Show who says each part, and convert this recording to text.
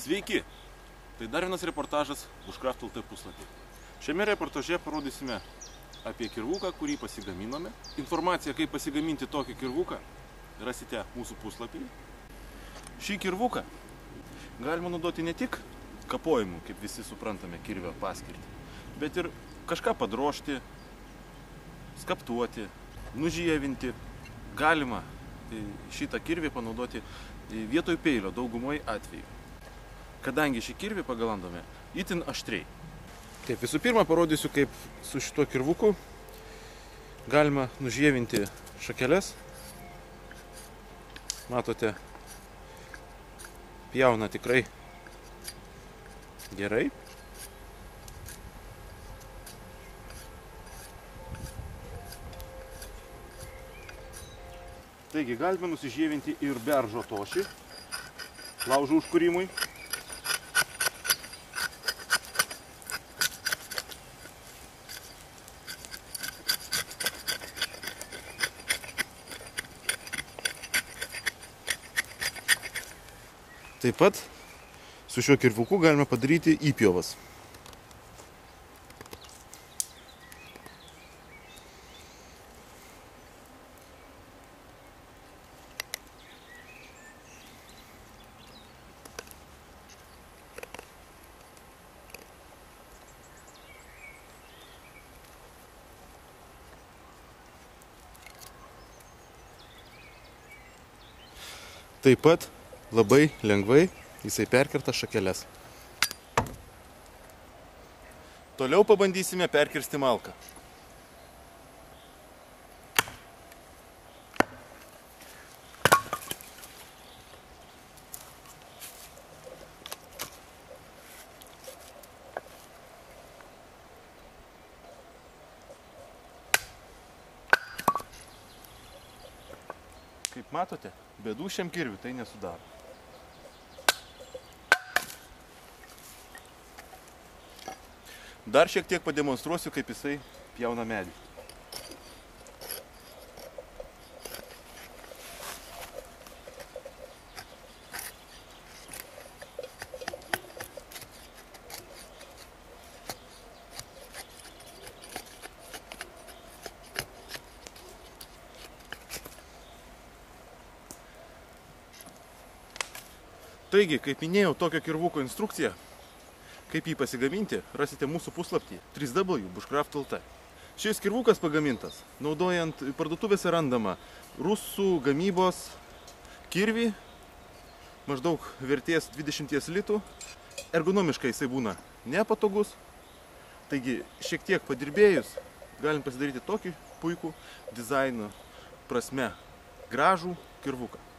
Speaker 1: Sveiki! Tai dar vienas reportažas Bushcraft.lt puslapį. Šiame reportaže parodysime apie kirvuką, kurį pasigaminome. Informaciją, kaip pasigaminti tokį kirvuką, rasite mūsų puslapyje. Šį kirvuką galima naudoti ne tik kapojimu, kaip visi suprantame kirvio paskirtį, bet ir kažką padrožti, skaptuoti, nužievinti. Galima šitą kirvį panaudoti vietoj peilio daugumoj atveju, kadangi šį kirvį pagalandome itin aštriai. Taip, visų pirma parodysiu, kaip su šituo kirvuku galima nužievinti šakeles. Matote, pjauna tikrai gerai. Taigi galime nusižievinti ir beržo tošį laužo užkūrimui. Taip pat su šiuo kirvuku galime padaryti įpjovas. Taip pat labai lengvai jisai perkerta šakeles. Toliau pabandysime perkirsti malką. Kaip matote, bėdų šiam kirviui tai nesudaro. Dar šiek tiek pademonstruosiu, kaip jisai pjauna medį. Taigi, kaip minėjau, tokio kirvuko instrukciją, kaip jį pasigaminti, rasite mūsų puslapyje www.bushcraft.lt. Šis kirvukas pagamintas, naudojant parduotuvėse randamą rusų gamybos kirvį, maždaug vertės 20 litų. Ergonomiškai jisai būna nepatogus. Taigi, šiek tiek padirbėjus, galim pasidaryti tokį puikų dizaino prasme gražų kirvuką.